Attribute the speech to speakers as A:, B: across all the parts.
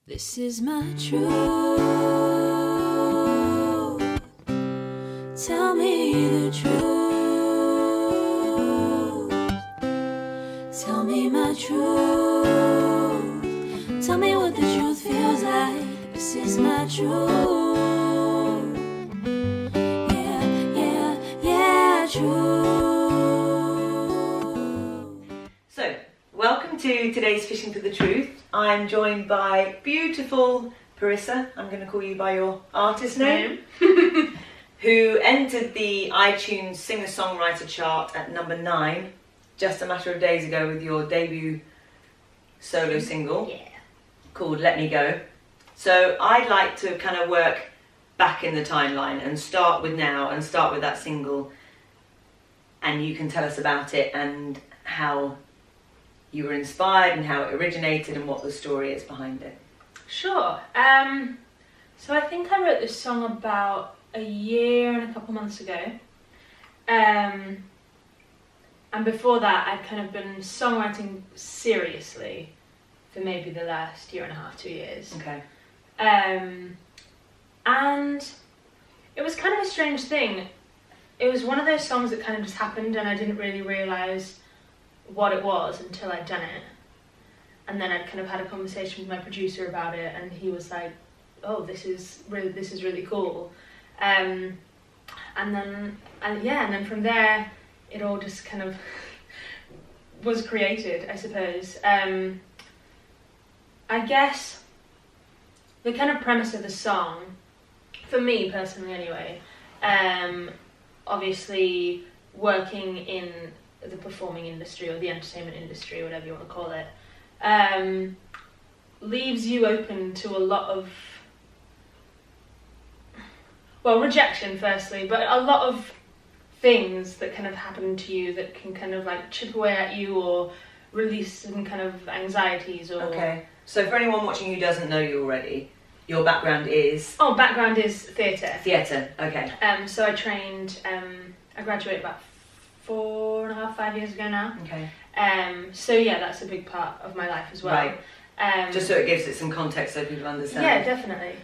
A: This is my truth. Tell me the truth. Tell me my truth. Tell me what the truth feels like. This is my truth. Yeah, truth.
B: So, welcome to today's Fishing for the Truth. I'm joined by beautiful Parisa, I'm going to call you by your artist name, who entered the iTunes Singer-Songwriter chart at number 9 just a matter of days ago with your debut solo single called Let Me Go. So I'd like to kind of work back in the timeline and start with now and start with that single, and you can tell us about it and how you were inspired and how it originated and what the story is behind it.
C: Sure. So I think I wrote this song about a year and a couple months ago. And before that, I'd kind of been songwriting seriously for maybe the last year and a half, 2 years.
B: Okay.
C: And it was kind of a strange thing. It was one of those songs that kind of just happened and I didn't really realise what it was until I'd done it. And then I'd kind of had a conversation with my producer about it, and he was like, "Oh, this is really cool." And then from there, it all just kind of was created, I suppose. I guess the kind of premise of the song, for me personally anyway, obviously working in the performing industry or the entertainment industry, or whatever you want to call it, leaves you open to a lot of, well, rejection firstly, but a lot of things that kind of happen to you that can kind of like chip away at you or release some kind of anxieties or...
B: Okay, so for anyone watching who doesn't know you already, your background is?
C: Oh, background is theatre.
B: Theatre, okay.
C: So I trained, I graduated about 4.5, 5 years ago now.
B: Okay.
C: So yeah, that's a big part of my life as well.
B: Right. Just so it gives it some context so people understand.
C: Yeah, definitely.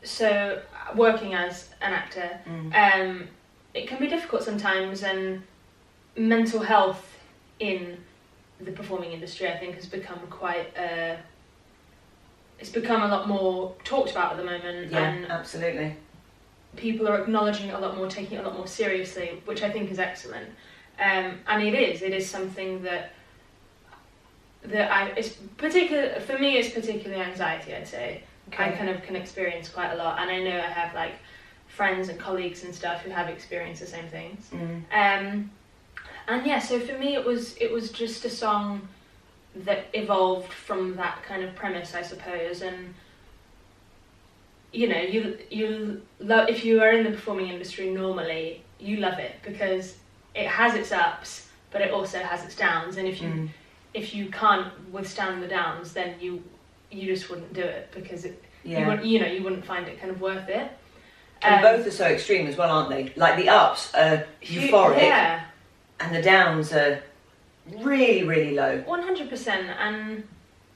C: So working as an actor, it can be difficult sometimes, and mental health in the performing industry, I think, has become quite it's become a lot more talked about at the moment.
B: Yeah,
C: and
B: absolutely.
C: People are acknowledging it a lot more, taking it a lot more seriously, which I think is excellent. And it is something that it's particular for me. It's particularly anxiety, I'd say.
B: Okay.
C: I kind of can experience quite a lot, and I know I have like friends and colleagues and stuff who have experienced the same things. And yeah, so for me it was just a song that evolved from that kind of premise, I suppose. And you know, you love, if you are in the performing industry normally, you love it because it has its ups, but it also has its downs. And if you can't withstand the downs, then you just wouldn't do it because you wouldn't find it kind of worth it.
B: And both are so extreme as well, aren't they? Like the ups are euphoric, and the downs are really, really low.
C: 100%,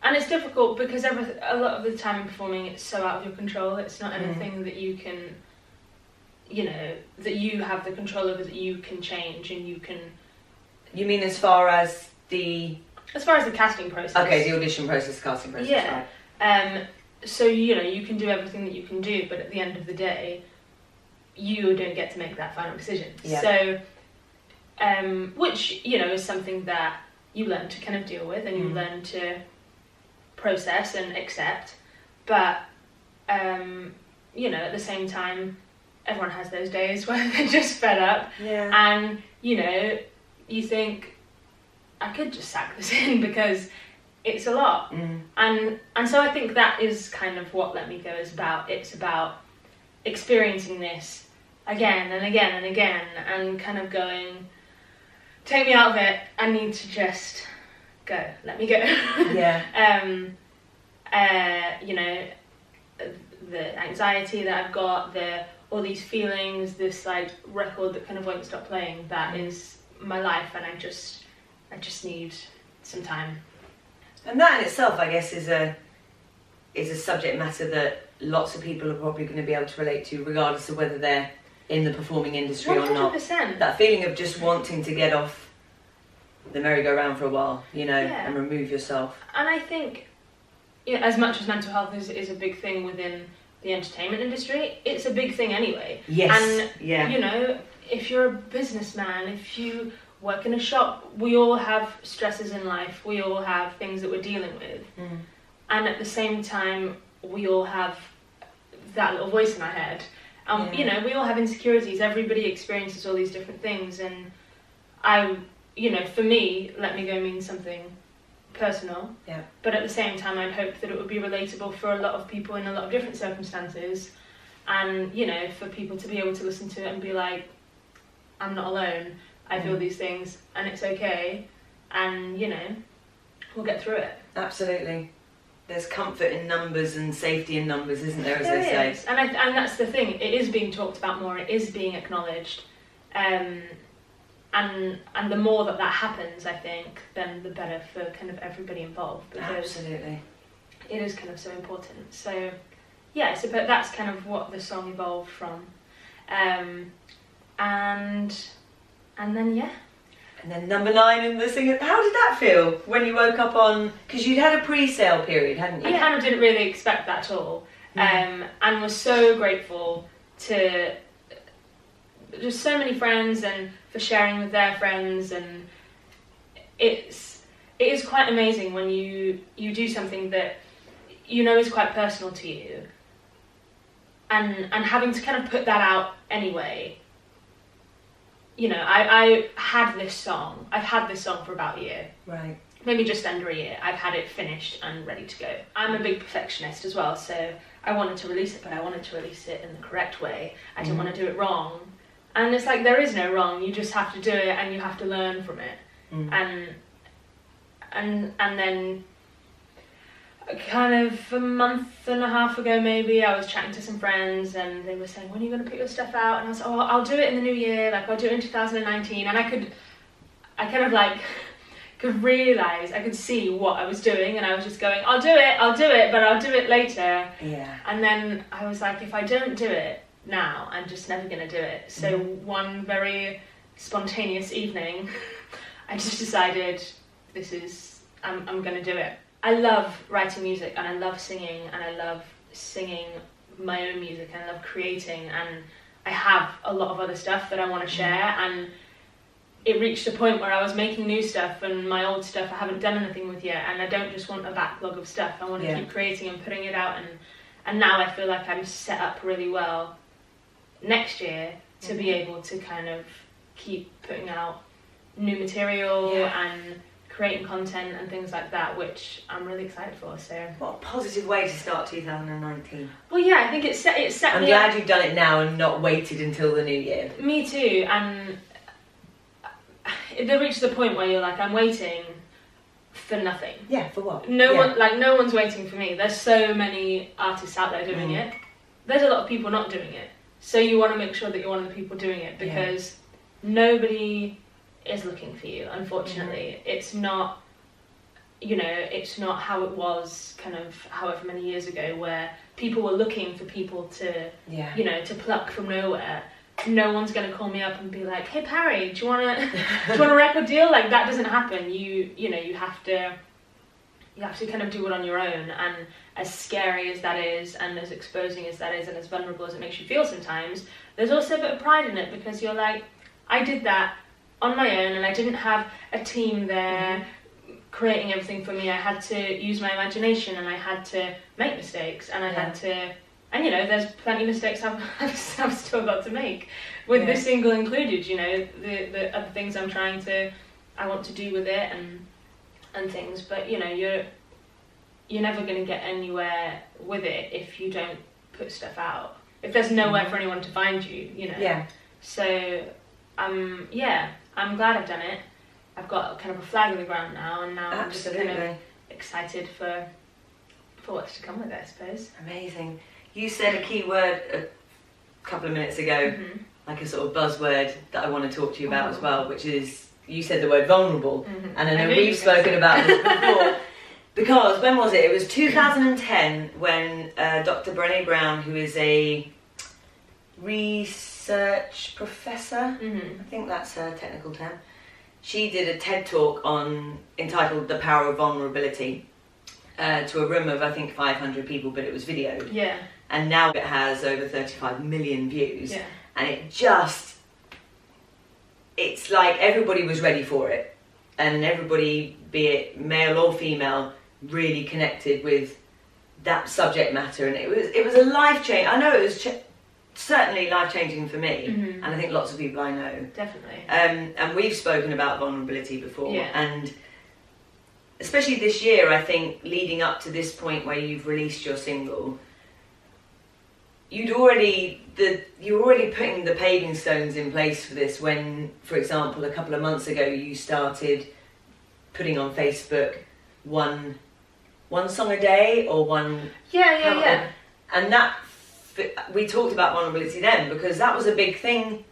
C: and it's difficult because a lot of the time in performing, it's so out of your control. It's not anything that you can, that you have the control over, that you can change and you can...
B: You mean as far as the...
C: As far as the casting process.
B: Okay, the audition process, casting process,
C: yeah.
B: Right.
C: So, you can do everything that you can do, but at the end of the day, you don't get to make that final decision.
B: Yeah.
C: So, which, is something that you learn to kind of deal with, and you learn to process and accept, but at the same time, everyone has those days where they're just fed up, and you think, I could just sack this in because it's a lot. And so I think that is kind of what Let Me Go is about. It's about experiencing this again and again and again, and kind of going, take me out of it, I need to just go, let me go.
B: Yeah.
C: The anxiety that I've got, all these feelings, this like record that kind of won't stop playing, that is my life, and I just need some time.
B: And that in itself, I guess, is a is a subject matter that lots of people are probably going to be able to relate to, regardless of whether they're in the performing industry or not.
C: 100%.
B: That feeling of just wanting to get off the merry-go-round for a while, you know,
C: Yeah.
B: and remove yourself.
C: And I think, yeah, as much as mental health is a big thing within the entertainment industry, it's a big thing anyway.
B: Yes.
C: And,
B: yeah.
C: you know, if you're a businessman, if you work in a shop, we all have stresses in life. We all have things that we're dealing with.
B: Mm.
C: And at the same time, we all have that little voice in our head.
B: Yeah.
C: You know, we all have insecurities. Everybody experiences all these different things. And you know, for me, Let Me Go means something personal.
B: Yeah.
C: But at the same time, I'd hope that it would be relatable for a lot of people in a lot of different circumstances. And, you know, for people to be able to listen to it and be like, I'm not alone. I feel these things and it's okay. And, you know, we'll get through it.
B: Absolutely. There's comfort in numbers and safety in numbers, isn't there, as
C: There
B: they
C: is.
B: say?
C: And that's the thing. It is being talked about more. It is being acknowledged. And the more that happens, I think, then the better for kind of everybody involved. Because
B: Absolutely.
C: it is kind of so important. So, yeah, but that's kind of what the song evolved from. And then, yeah.
B: And then number 9 in the Singer. How did that feel when you woke up on? Because you'd had a pre-sale period, hadn't you?
C: I kind of didn't really expect that at all. And was so grateful to just so many friends and for sharing with their friends. And it is quite amazing when you do something that you know is quite personal to you. And having to kind of put that out anyway. You know, I had this song. I've had this song for about a year.
B: Right.
C: Maybe just under a year. I've had it finished and ready to go. I'm a big perfectionist as well, so I wanted to release it, but I wanted to release it in the correct way. I didn't want to do it wrong. And it's like, there is no wrong. You just have to do it and you have to learn from it. And then kind of a month and a half ago maybe, I was chatting to some friends and they were saying, when are you going to put your stuff out? And I was like, oh, I'll do it in the new year, like I'll do it in 2019. And I kind of like could realise, I could see what I was doing, and I was just going, I'll do it, but I'll do it later.
B: Yeah.
C: And then I was like, if I don't do it now, I'm just never going to do it. So one very spontaneous evening, I just decided I'm going to do it. I love writing music and I love singing and I love singing my own music and I love creating, and I have a lot of other stuff that I want to share, and it reached a point where I was making new stuff and my old stuff I haven't done anything with yet, and I don't just want a backlog of stuff. I want to keep creating and putting it out, and now I feel like I'm set up really well next year to be able to kind of keep putting out new material and creating content and things like that, which I'm really excited for. So
B: what a positive way to start 2019.
C: Well, yeah, I think it set
B: I'm
C: me
B: glad
C: up.
B: you've done it now and not waited until the new year.
C: Me too. And there reaches the point where you're like, I'm waiting for nothing.
B: Yeah, for what?
C: No one's waiting for me. There's so many artists out there doing it. There's a lot of people not doing it. So you want to make sure that you're one of the people doing it, because nobody is looking for you, unfortunately. It's not, it's not how it was kind of however many years ago, where people were looking for people to, to pluck from nowhere. No one's going to call me up and be like, hey Parry, do you want a record deal? Like, that doesn't happen. You have to kind of do it on your own, and as scary as that is, and as exposing as that is, and as vulnerable as it makes you feel sometimes, there's also a bit of pride in it, because you're like, I did that on my own and I didn't have a team there creating everything for me. I had to use my imagination and I had to make mistakes, and I had to, and there's plenty of mistakes I've still got to make with this single included, the other things I want to do with it and things, but you're never going to get anywhere with it if you don't put stuff out, if there's nowhere for anyone to find you, so I'm glad I've done it. I've got kind of a flag in the ground now, and now I'm just kind of excited for what's to come with it, I suppose.
B: Amazing. You said a key word a couple of minutes ago, like a sort of buzzword that I want to talk to you about as well, which is, you said the word vulnerable, and I know we've spoken about this before, Because when was it? It was 2010 when Dr. Brené Brown, who is a research professor, I think that's her technical term, she did a TED talk entitled "The Power of Vulnerability" to a room of I think 500 people, but it was videoed.
C: Yeah.
B: And now it has over 35 million views.
C: Yeah.
B: And it's like everybody was ready for it, and everybody, be it male or female, really connected with that subject matter, and it was a life change. I know it was certainly life changing for me, and I think lots of people I know.
C: Definitely.
B: And we've spoken about vulnerability before,
C: Yeah.
B: and especially this year, I think leading up to this point where you've released your single, you're already putting the paving stones in place for this. When, for example, a couple of months ago, you started putting on Facebook one song a day or one.
C: Yeah.
B: And that we talked about vulnerability then, because that was a big thing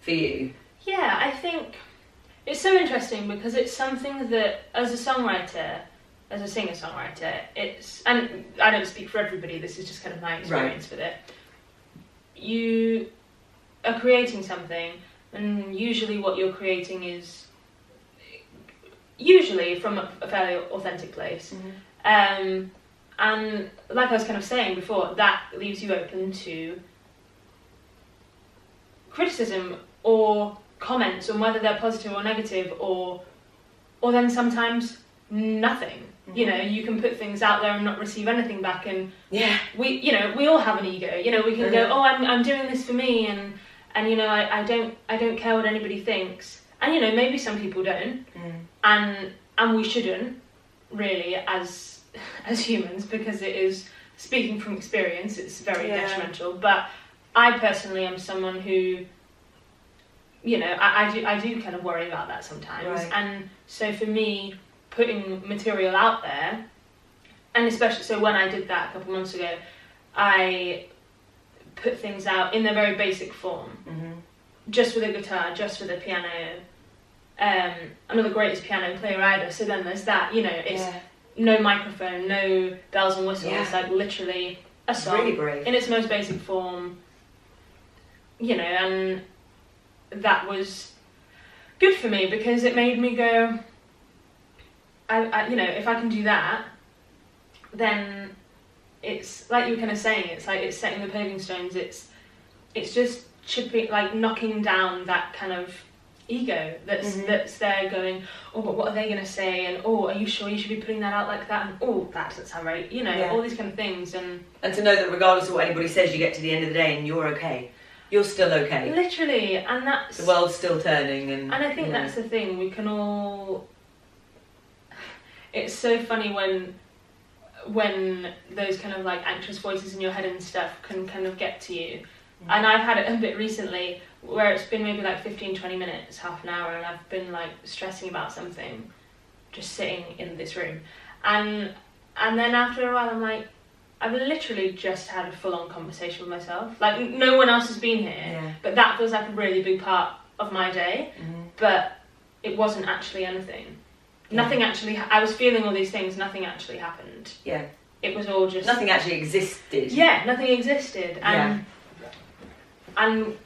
B: for you.
C: Yeah, I think it's so interesting because it's something that, as a songwriter, as a singer-songwriter, and I don't speak for everybody, this is just kind of my experience with it. You are creating something, and usually what you're creating is usually from a fairly authentic place. And like I was kind of saying before, that leaves you open to criticism or comments, on whether they're positive or negative, or then sometimes nothing. You know, you can put things out there and not receive anything back, and we all have an ego. You know, we can go, oh, I'm doing this for me, and you know, I don't care what anybody thinks, and you know, maybe some people don't, and we shouldn't really as humans, because it is, speaking from experience, it's very detrimental. But I personally am someone who, you know, I do kind of worry about that sometimes, and so for me, putting material out there, and especially so when I did that a couple months ago, I put things out in their very basic form, just with a guitar, just with a piano. I'm not the greatest piano player either, so then there's that, you know, it's no microphone, no bells and whistles, like literally a song
B: really brave. In
C: its most basic form, you know, and that was good for me because it made me go, I you know, if I can do that, then it's like you were kind of saying, it's like it's setting the paving stones, it's just chipping, like knocking down that kind of ego that's there going, oh, but what are they going to say, and oh, are you sure you should be putting that out like that, and oh, that doesn't sound right, you know, all these kind of things, and
B: to know that regardless of what anybody says, you get to the end of the day and you're okay. You're still okay.
C: Literally, and that's...
B: The world's still turning, and
C: I think that's the thing, we can all... It's so funny when those kind of like anxious voices in your head and stuff can kind of get to you. And I've had it a bit recently where it's been maybe like 15-20 minutes, half an hour, and I've been like stressing about something, just sitting in this room, and then after a while I'm like, I've literally just had a full-on conversation with myself, like no one else has been here, but that feels like a really big part of my day, but it wasn't actually anything. Nothing actually, I was feeling all these things, nothing actually happened. Yeah. It was all just...
B: Nothing actually existed.
C: Yeah, nothing existed. And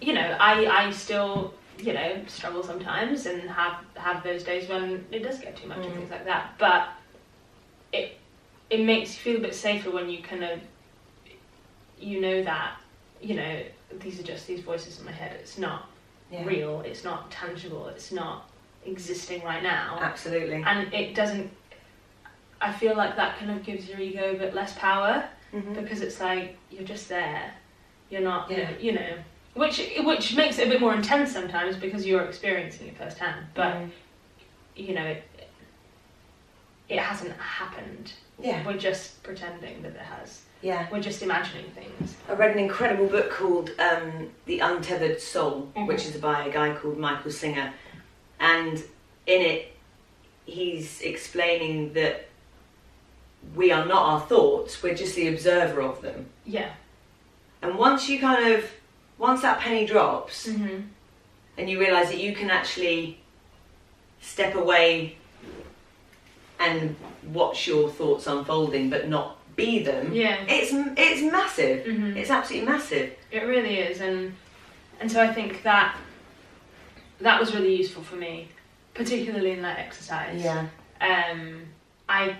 C: you know, I still, you know, struggle sometimes and have those days when it does get too much and things like that. But it makes you feel a bit safer when you kind of, you know that, you know, these are just these voices in my head. It's not real, it's not tangible, it's not existing right now.
B: Absolutely.
C: And it doesn't, I feel like that kind of gives your ego a bit less power, because it's like, you're just there. You're not, you know, which makes it a bit more intense sometimes because you're experiencing it firsthand. But, you know, it hasn't happened. Yeah. We're just pretending that it has. Yeah. We're just imagining things.
B: I read an incredible book called The Untethered Soul, which is by a guy called Michael Singer. And in it, he's explaining that we are not our thoughts, we're just the observer of them. Yeah. And once that penny drops, and you realise that you can actually step away and watch your thoughts unfolding, but not be them.
C: Yeah.
B: It's massive.
C: Mhm.
B: It's absolutely massive.
C: It really is, and so I think that was really useful for me, particularly in that exercise.
B: Yeah.
C: I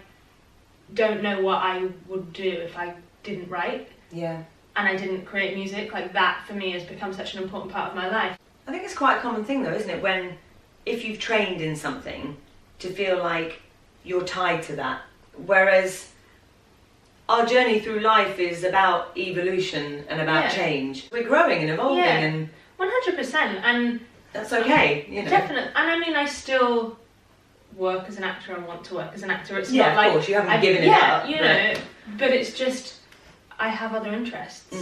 C: don't know what I would do if I didn't write
B: Yeah.
C: and I didn't create music. Like, that for me has become such an important part of my life.
B: I think it's quite a common thing though, isn't it? When, if you've trained in something, to feel like you're tied to that. Whereas our journey through life is about evolution and about
C: Yeah.
B: change. We're growing and evolving,
C: Yeah.
B: and
C: 100%, and
B: that's okay, you know.
C: definitely. And I mean, I still work as an actor and want to work as an actor. It's
B: Yeah,
C: not
B: of
C: like
B: course, you haven't
C: I've-
B: given it
C: yeah,
B: up,
C: you
B: but-
C: know. But it's just I have other interests,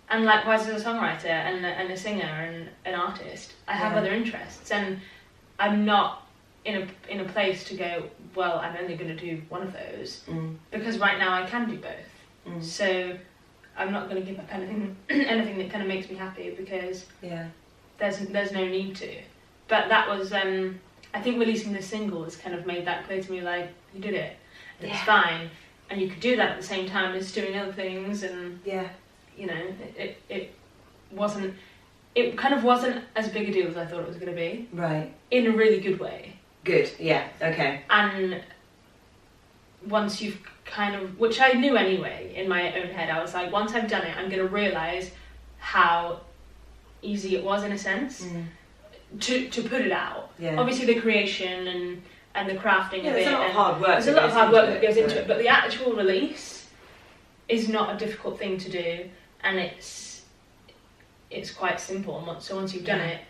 C: and likewise as a songwriter and a singer and an artist, I have
B: Yeah.
C: other interests, and I'm not in a place to go, well, I'm only going to do one of those, because right now I can do both. So I'm not going to give up anything anything that kind of makes me happy, because
B: Yeah.
C: there's no need to. But that was I think releasing this single has kind of made that clear to me, like, you did it, and it's
B: Yeah.
C: fine, and you could do that at the same time as doing other things, and
B: Yeah.
C: you know, it kind of wasn't as big a deal as I thought it was going to be,
B: Right.
C: in a really good way.
B: Good. Yeah. Okay.
C: And once you've kind of, which I knew anyway in my own head, I was like, once I've done it, I'm going to realise how easy it was, in a sense, to put it out.
B: Yeah.
C: Obviously the creation and the crafting
B: Yeah,
C: of
B: there's
C: it.
B: a lot of
C: and
B: hard work.
C: There's a lot of hard work that goes into
B: but-
C: it, but the actual release is not a difficult thing to do, and it's quite simple. And so once you've done
B: Yeah.
C: it,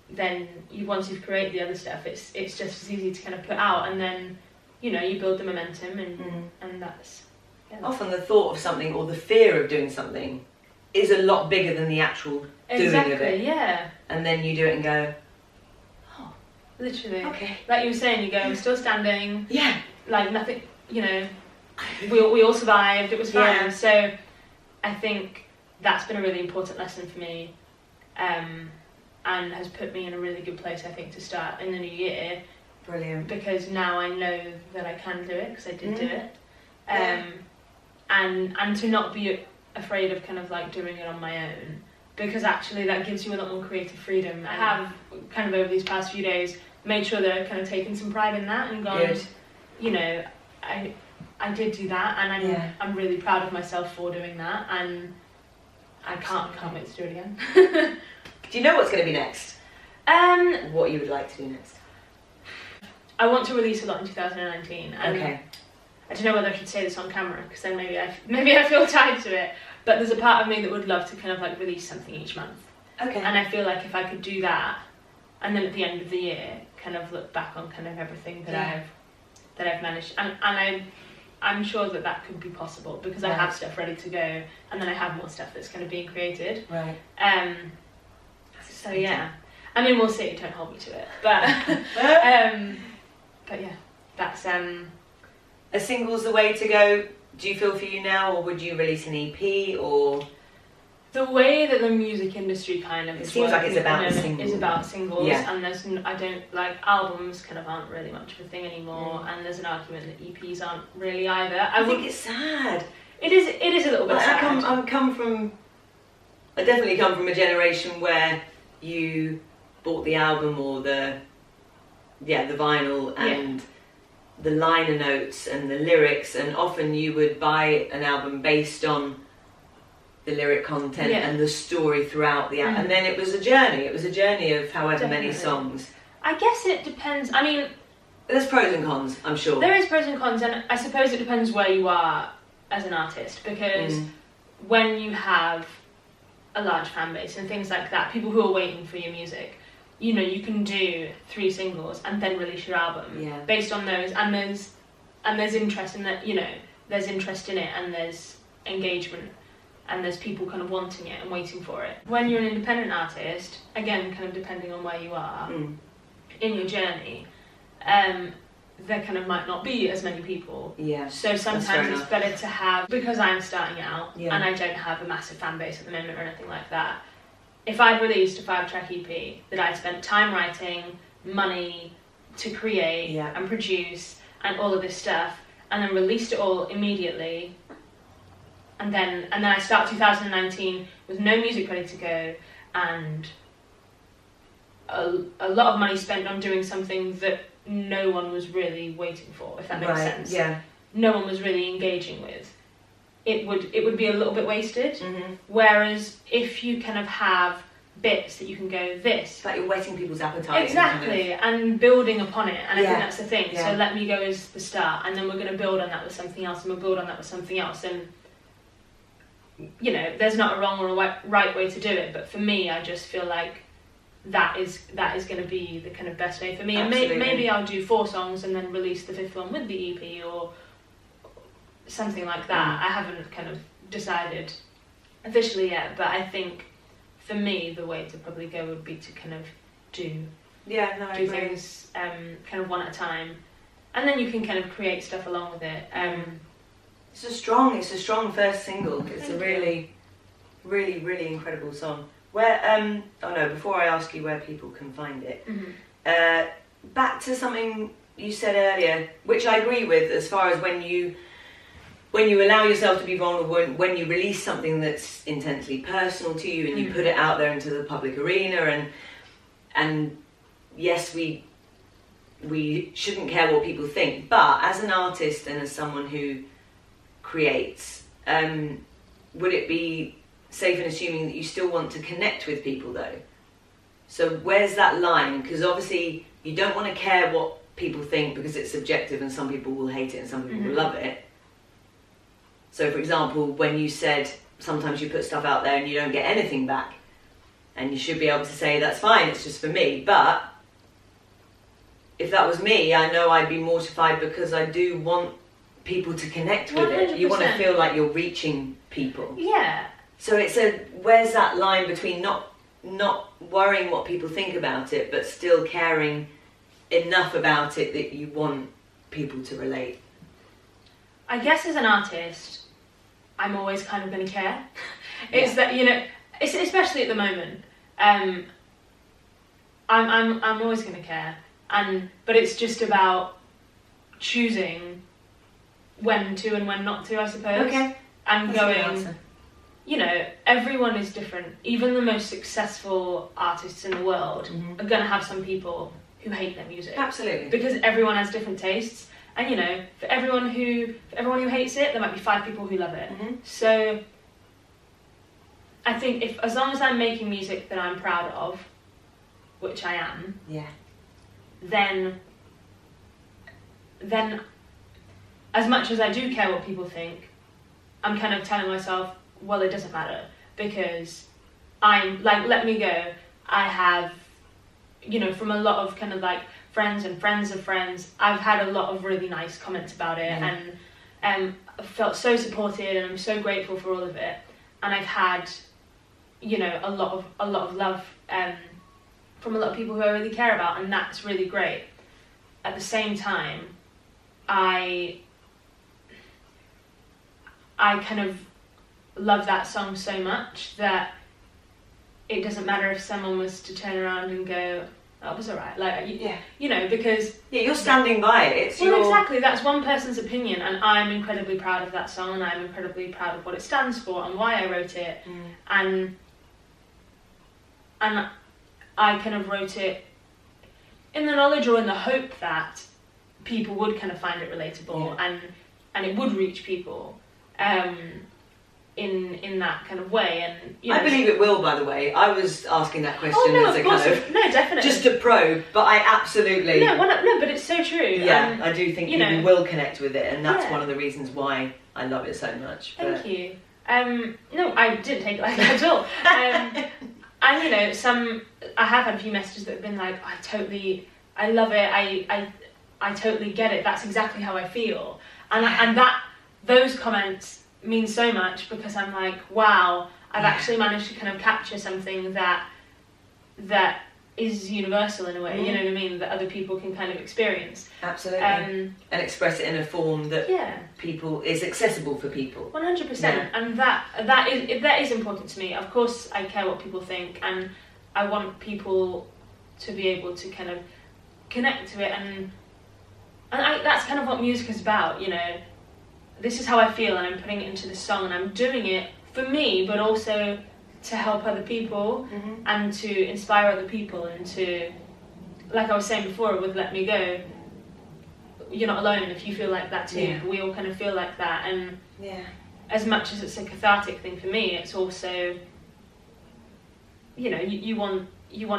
C: then once you've created the other stuff, it's just as easy to kind of put out, and then you know, you build the momentum, and that's
B: Often the thought of something or the fear of doing something is a lot bigger than the actual doing of it.
C: Yeah,
B: And then you do it and go,
C: literally.
B: okay.
C: Like you were saying, you go, I'm still standing.
B: Yeah.
C: Like nothing, you know. We all survived. It was fine.
B: Yeah.
C: So I think that's been a really important lesson for me, and has put me in a really good place, I think, to start in the new year.
B: Brilliant.
C: Because now I know that I can do it, because I did do it,
B: Yeah.
C: and to not be afraid of kind of like doing it on my own, because actually that gives you a lot more creative freedom. I have kind of over these past few days made sure that I've kind of taken some pride in that and gone,
B: Good.
C: you know, I did do that, and I'm really proud of myself for doing that, and I can't wait to do it again.
B: Do you know what's going to be next? What you would like to do next?
C: I want to release a lot in 2019. And
B: Okay.
C: I don't know whether I should say this on camera, because then maybe I feel tied to it. But there's a part of me that would love to kind of like release something each month.
B: Okay.
C: And I feel like if I could do that, and then at the end of the year, kind of look back on kind of everything that I've managed, and I'm sure that could be possible, because I have stuff ready to go, and then I have more stuff that's kind of being created.
B: Right.
C: So yeah, I mean, we'll see. Don't hold me to it, but but yeah, that's
B: Are singles the way to go, do you feel, for you now, or would you release an EP, or?
C: the way that the music industry kind of
B: It
C: is
B: seems like
C: working
B: it's
C: at the
B: about
C: moment
B: singles.
C: is about singles,
B: Yeah.
C: and I don't like albums. Kind of aren't really much of a thing anymore, and there's an argument that EPs aren't really either.
B: I think it's sad.
C: It is a little bit sad.
B: I definitely come from a generation where you bought the album or the vinyl and the liner notes and the lyrics, and often you would buy an album based on the lyric content and the story throughout the album, and then it was a journey of however many songs.
C: I guess it depends. I mean,
B: There's pros and cons, I'm sure.
C: there is pros and cons, and I suppose it depends where you are as an artist, because when you have a large fan base and things like that, people who are waiting for your music, you know, you can do 3 singles and then release your album based on those, and there's interest in that, you know, there's interest in it, and there's engagement, and there's people kind of wanting it and waiting for it. When you're an independent artist, again, kind of depending on where you are in your journey, there kind of might not be as many people.
B: Yeah.
C: So sometimes it's better to have, because I'm starting out
B: Yeah.
C: and I don't have a massive fan base at the moment or anything like that, if I'd released a 5-track EP that I'd spent time writing, money to create and produce, and all of this stuff, and then released it all immediately. And then I start 2019 with no music ready to go, and a lot of money spent on doing something that no one was really waiting for, if that makes sense.
B: Yeah.
C: No one was really engaging with. It would be a little bit wasted.
B: Mm-hmm.
C: Whereas if you kind of have bits that you can go this.
B: It's like you're whetting people's appetite.
C: Exactly, and building upon it. And I think that's the thing.
B: Yeah.
C: So let me go as the start, and then we're going to build on that with something else, and we'll build on that with something else. And you know, there's not a wrong or a right way to do it, but for me, I just feel like that is going to be the kind of best way for me.
B: Absolutely.
C: And maybe I'll do 4 songs and then release the 5th one with the EP or something like that. I haven't kind of decided officially yet, but I think for me the way to probably go would be to kind of do things kind of one at a time, and then you can kind of create stuff along with it.
B: It's a strong first single. It's a really, really, really incredible song. Where before I ask you where people can find it, back to something you said earlier, which I agree with, as far as when you allow yourself to be vulnerable, when you release something that's intensely personal to you and you put it out there into the public arena, and yes, we shouldn't care what people think, but as an artist and as someone who creates, would it be safe in assuming that you still want to connect with people though? So where's that line? Because obviously you don't want to care what people think because it's subjective, and some people will hate it and some people will love it. So for example, when you said sometimes you put stuff out there and you don't get anything back, and you should be able to say that's fine, it's just for me, but if that was me, I know I'd be mortified because I do want people to connect with
C: 100%.
B: it. You want to feel like you're reaching people.
C: Yeah.
B: So where's that line between not worrying what people think about it, but still caring enough about it that you want people to relate?
C: I guess as an artist, I'm always kind of going to care. It's that, you know, it's, especially at the moment, I'm always going to care, but it's just about choosing when to and when not to, I suppose.
B: Okay.
C: And
B: That's a good
C: going,
B: answer.
C: you know, everyone is different. Even the most successful artists in the world are going to have some people who hate their music.
B: Absolutely.
C: Because everyone has different tastes. And you know, for everyone who hates it, there might be 5 people who love it. So I think as long as I'm making music that I'm proud of, which I am, then as much as I do care what people think, I'm kind of telling myself, well, it doesn't matter, because I'm like, let me go. I have, you know, from a lot of kind of like friends and friends of friends, I've had a lot of really nice comments about it, and I felt so supported, and I'm so grateful for all of it. And I've had, you know, a lot of love from a lot of people who I really care about, and that's really great. At the same time, I kind of love that song so much that it doesn't matter if someone was to turn around and go, that was alright, like, you know, because
B: you're standing by it. It's
C: exactly, that's one person's opinion, and I'm incredibly proud of that song, and I'm incredibly proud of what it stands for and why I wrote it, and I kind of wrote it in the knowledge or in the hope that people would kind of find it relatable, and it would reach people in that kind of way. And you know,
B: I believe it will, by the way. I was asking that question as a kind of
C: no, definitely,
B: just to probe, but I absolutely
C: no, but it's so true.
B: I do think people will connect with it, and that's one of the reasons why I love it so much.
C: Thank you. No, I didn't take it like that at all. And you know, I have had a few messages that have been like, I love it, I totally get it, that's exactly how I feel, and that those comments mean so much, because I'm like, wow, I've actually managed to kind of capture something that is universal in a way, you know what I mean, that other people can kind of experience.
B: Absolutely. And express it in a form that is accessible for people.
C: 100%. And that is important to me. Of course I care what people think, and I want people to be able to kind of connect to it, and that's kind of what music is about, you know. This is how I feel, and I'm putting it into the song, and I'm doing it for me, but also to help other people and to inspire other people, and to, like I was saying before with Let Me Go, you're not alone if you feel like that too.
B: Yeah.
C: We all kind of feel like that, and
B: Yeah.
C: as much as it's a cathartic thing for me, it's also, you know, you want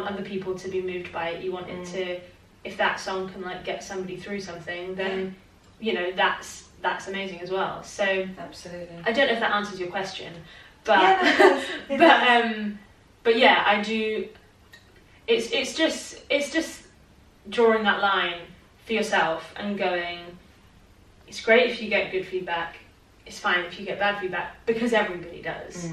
C: other people to be moved by it. You want it to, if that song can like get somebody through something, then you know that's amazing as well. So
B: absolutely.
C: I don't know if that answers your question, but
B: Yeah, it does.
C: but yeah, I do. It's just drawing that line for yourself and going, it's great if you get good feedback, it's fine if you get bad feedback, because everybody does,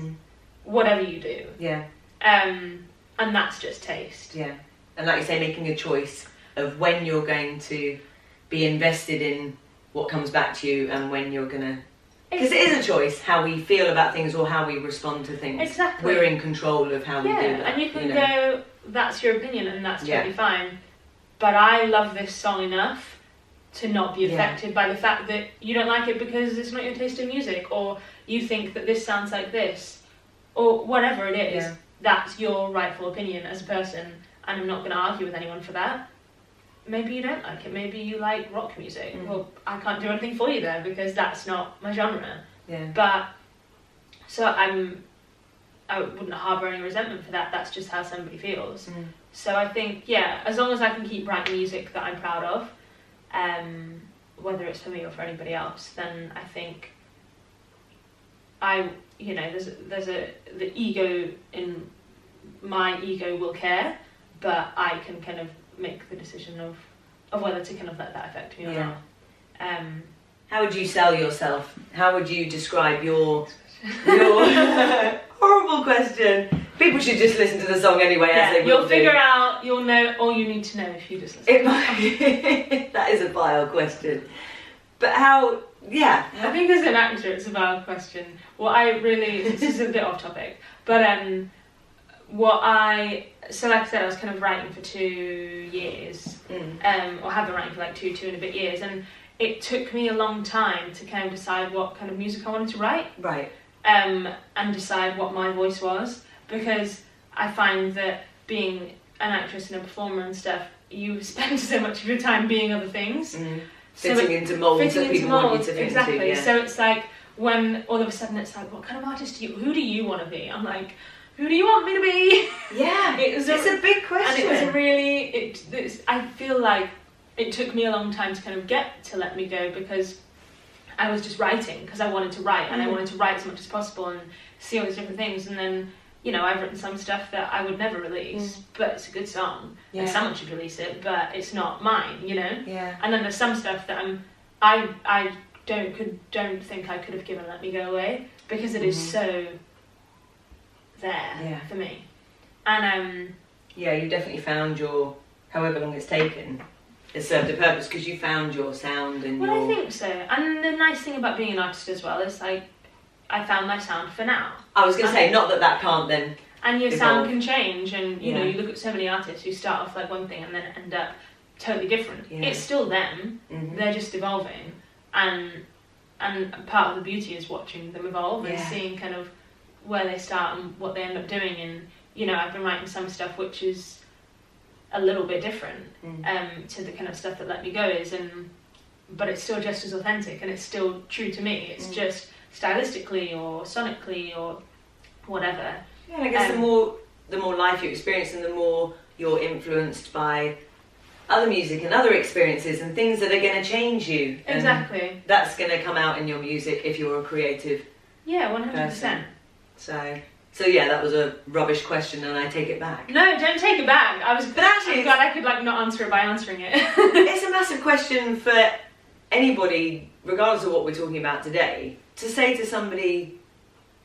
C: whatever you do.
B: Yeah.
C: And that's just taste.
B: Yeah. And like you say, making a choice of when you're going to be invested in what comes back to you and when you're gonna, because it is a choice how we feel about things or how we respond to things.
C: Exactly.
B: We're in control of how we do that.
C: And you can
B: know.
C: go, that's your opinion, and that's totally fine. But I love this song enough to not be affected by the fact that you don't like it because it's not your taste in music, or you think that this sounds like this, or whatever it is.
B: Yeah.
C: That's your rightful opinion as a person, and I'm not going to argue with anyone for that. Maybe you don't like it, maybe you like rock music. Well, I can't do anything for you there because that's not my genre.
B: Yeah.
C: But so I wouldn't harbour any resentment for that. That's just how somebody feels. So I think, as long as I can keep writing music that I'm proud of, whether it's for me or for anybody else, then I think the ego in my ego will care, but I can kind of make the decision of whether to kind of let that affect me or not.
B: How would you sell yourself? How would you describe your horrible question? People should just listen to the song anyway, as they will
C: you'll
B: do.
C: figure out, you'll know all you need to know if you just listen.
B: That is a vile question. But how,
C: I think as an actor it's a valid question. This is a bit off topic, but so like I said, I was kind of writing for 2 years, or have been writing for like two and a bit years, and it took me a long time to kind of decide what kind of music I wanted to write.
B: Right.
C: And decide what my voice was, because I find that being an actress and a performer and stuff, you spend so much of your time being other things.
B: Fitting into moulds that people want you to fit
C: exactly.
B: into. Yeah.
C: So it's like when all of a sudden it's like, what kind of artist who do you want to be? I'm like, who do you want me to be?
B: Yeah, it's a big question.
C: And it was really, I feel like it took me a long time to kind of get to Let Me Go, because I was just writing because I wanted to write, and I wanted to write as much as possible and see all these different things. And then, you know, I've written some stuff that I would never release, but it's a good song, and someone should release it, but it's not mine, you know.
B: Yeah.
C: And then there's some stuff that I don't think I could have given Let Me Go away, because it is so there for me. And
B: you definitely found your, however long it's taken, it served a purpose, because you found your sound and
C: I think so. And the nice thing about being an artist as well is, like, I found my sound for now.
B: I was going to say, not that can't then
C: and your
B: evolve.
C: sound can change, and you know, you look at so many artists who start off like one thing and then end up totally different. It's still them, they're just evolving, and part of the beauty is watching them evolve and seeing kind of where they start and what they end up doing. And you know, I've been writing some stuff which is a little bit different to the kind of stuff that Let Me Go is, but it's still just as authentic, and it's still true to me. It's just stylistically or sonically or whatever.
B: Yeah, I guess the more life you experience, and the more you're influenced by other music and other experiences and things that are going to change you.
C: Exactly.
B: That's going to come out in your music if you're a creative
C: 100%.
B: person. So yeah, that was a rubbish question, and I take it back.
C: No, don't take it back.
B: But actually,
C: I'm glad I could like not answer it by answering it.
B: It's a massive question for anybody, regardless of what we're talking about today, to say to somebody,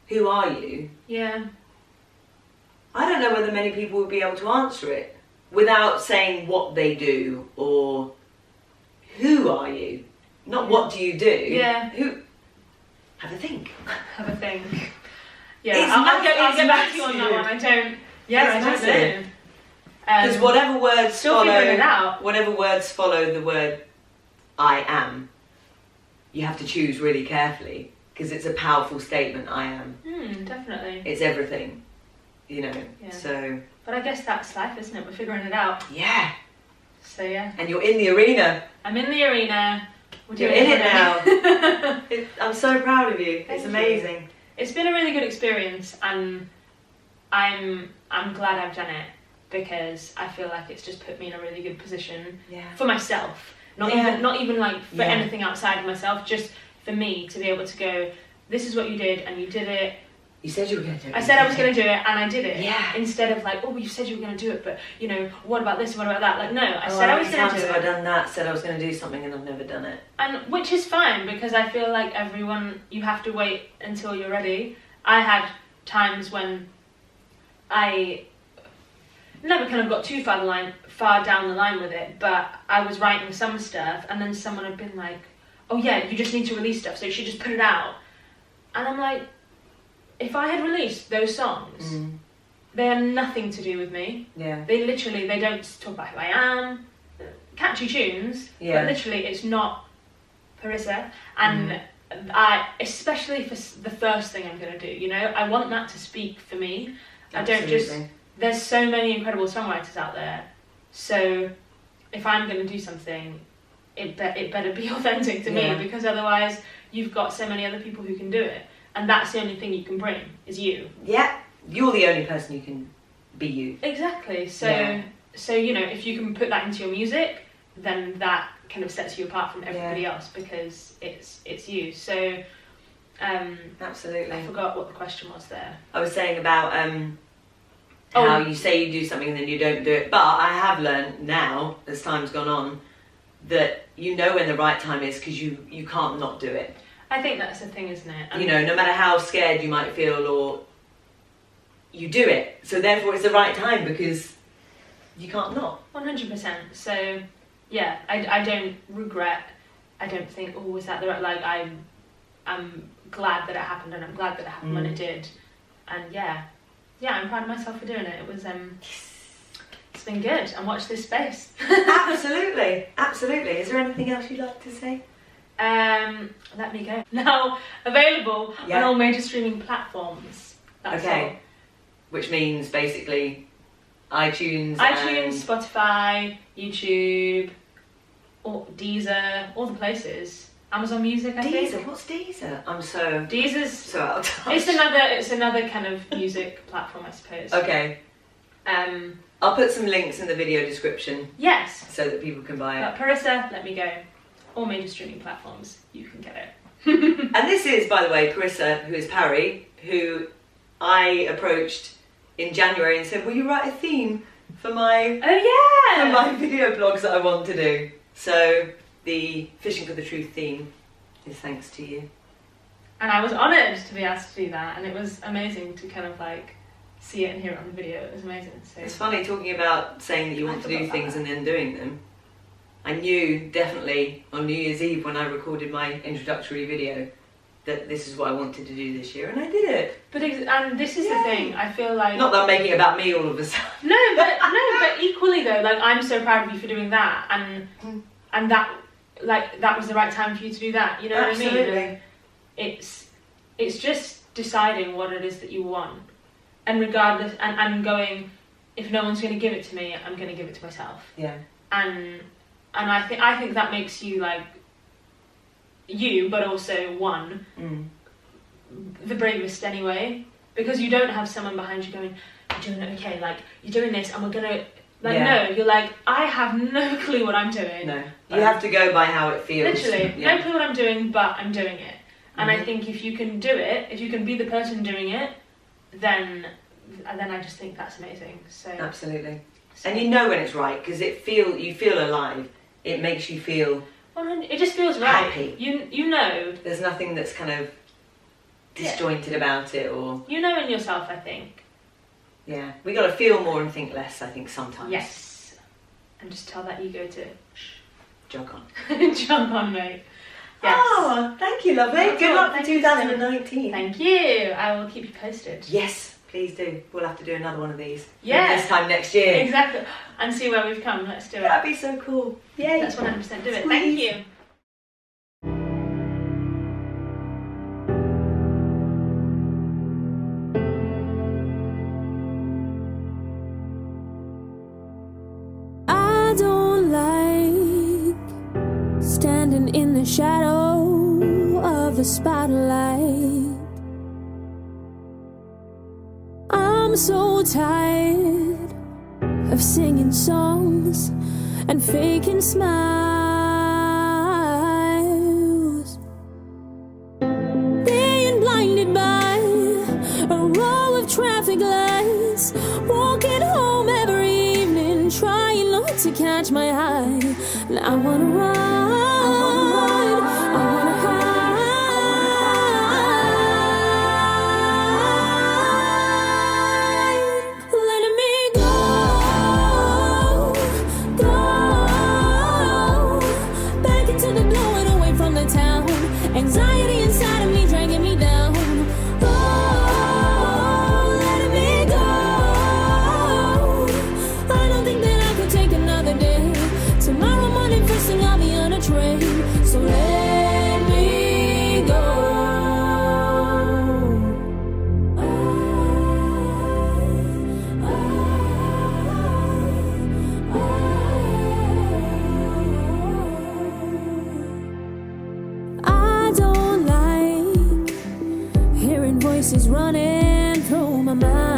B: "Who are you?"
C: Yeah.
B: I don't know whether many people would be able to answer it without saying what they do or who are you, not what do you do.
C: Yeah.
B: Who? Have a think.
C: Have a think. Yeah,
B: It's
C: I'll get
B: massive.
C: back to you on that one. I don't know.
B: Because whatever words
C: still figuring
B: follow,
C: it out.
B: whatever words follow the word I am, you have to choose really carefully, because it's a powerful statement, I am.
C: Definitely.
B: It's everything, you know,
C: Yeah.
B: so...
C: But I guess that's life, isn't it? We're figuring it out.
B: Yeah.
C: So yeah.
B: And you're in the arena.
C: I'm in the arena.
B: You're in it now. I'm so proud of you. It's amazing.
C: It's been a really good experience, and I'm glad I've done it, because I feel like it's just put me in a really good position for myself. Not even like for anything outside of myself, just for me to be able to go, this is what you did, and you did it.
B: You said you were going to do it.
C: I said I was going to do it, and I did it.
B: Yeah.
C: Instead of like, oh, you said you were going to do it, but you know, what about this? What about that? Like, no, I said I was going to do it.
B: I've done that. Said I was going to do something, and I've never done it.
C: And which is fine, because I feel like everyone, you have to wait until you're ready. I had times when I never kind of got too far down the line with it, but I was writing some stuff, and then someone had been like, oh yeah, you just need to release stuff, so you should just put it out. And I'm like, if I had released those songs, they had nothing to do with me.
B: Yeah.
C: They don't talk about who I am. Catchy tunes, but literally it's not Parisa. And I, especially for the first thing I'm going to do, you know, I want that to speak for me.
B: Absolutely.
C: There's so many incredible songwriters out there, so if I'm going to do something, it better be authentic to me, because otherwise you've got so many other people who can do it. And that's the only thing you can bring, is you. Yeah,
B: you're the only person who can be you.
C: Exactly. So, so you know, if you can put that into your music, then that kind of sets you apart from everybody else, because it's you. So,
B: absolutely.
C: I forgot what the question was there.
B: I was saying about how you say you do something and then you don't do it. But I have learned now, as time's gone on, that you know when the right time is, because you can't not do it.
C: I think that's the thing, isn't it?
B: You know, no matter how scared you might feel, or you do it. So therefore it's the right time, because you can't not.
C: 100%. So, yeah, I don't regret. I don't think, oh, was that the right... Like, I'm glad that it happened, and I'm glad that it happened when it did. And yeah, I'm proud of myself for doing it. It was... It's been good. And watch this space.
B: Absolutely. Absolutely. Is there anything else you'd like to say?
C: Let me go. Now available on all major streaming platforms. That's all.
B: Which means basically iTunes,
C: Spotify, YouTube, or Deezer, all the places. Amazon Music, I think.
B: Deezer? What's Deezer?
C: Deezer's
B: so out of touch.
C: It's another kind of music platform, I suppose.
B: Okay. I'll put some links in the video description.
C: Yes.
B: So that people can buy it.
C: But Parisa, let me go. All major streaming platforms, you can get it.
B: And this is, by the way, Parisa, who is Parry, who I approached in January and said, will you write a theme for my for my video blogs that I want to do? So the Fishing for the Truth theme is thanks to you.
C: And I was honoured to be asked to do that, and it was amazing to kind of like see it and hear it on the video. It was amazing. So
B: it's funny talking about saying that you want to do things and then doing them. I knew definitely on New Year's Eve when I recorded my introductory video that this is what I wanted to do this year, and I did it.
C: But and this is the thing, I feel like...
B: Not that I'm making it about me all of a sudden.
C: No, but equally though, like I'm so proud of you for doing that, and that, like, that was the right time for you to do that, you know what I mean? Like, it's just deciding what it is that you want, and regardless, and going, if no one's going to give it to me, I'm going to give it to myself.
B: Yeah.
C: And I think that makes you like you, but also the bravest anyway, because you don't have someone behind you going, you're doing it okay, like you're doing this and we're gonna no, you're like, I have no clue what I'm doing.
B: No, you have to go by how it feels.
C: Literally, no clue what I'm doing, but I'm doing it. And I think if you can do it, if you can be the person doing it, then I just think that's amazing. So
B: absolutely. And you know when it's right, because you feel alive. It makes you feel
C: it just feels right.
B: Happy.
C: You know.
B: There's nothing that's kind of disjointed about it, or...
C: You know in yourself, I think.
B: Yeah. We got to feel more and think less, I think, sometimes.
C: Yes. And just tell that ego to...
B: Jog on.
C: Jog on, mate. Yes.
B: Oh, thank you, lovely. Good luck for 2019.
C: Thank you. I will keep you posted.
B: Yes, please do. We'll have to do another one of these.
C: Yeah.
B: This time next year.
C: Exactly. And see where we've come. Let's do it.
B: That'd be so cool. Yay.
C: Let's 100% do it.
B: Squeeze.
C: Thank you.
A: I don't like standing in the shadow of the spotlight. I'm so tired of singing songs and faking smiles, being blinded by a row of traffic lights, walking home every evening, trying not to catch my eye. And I wanna ride, I wanna hide, letting me go back into the blowing away from the town. Anxiety inside of me dragging me down. Oh, letting me go. I don't think that I could take another day. Tomorrow morning first thing I'll be on a train. So let me go. I don't like hearing voices running through my mind.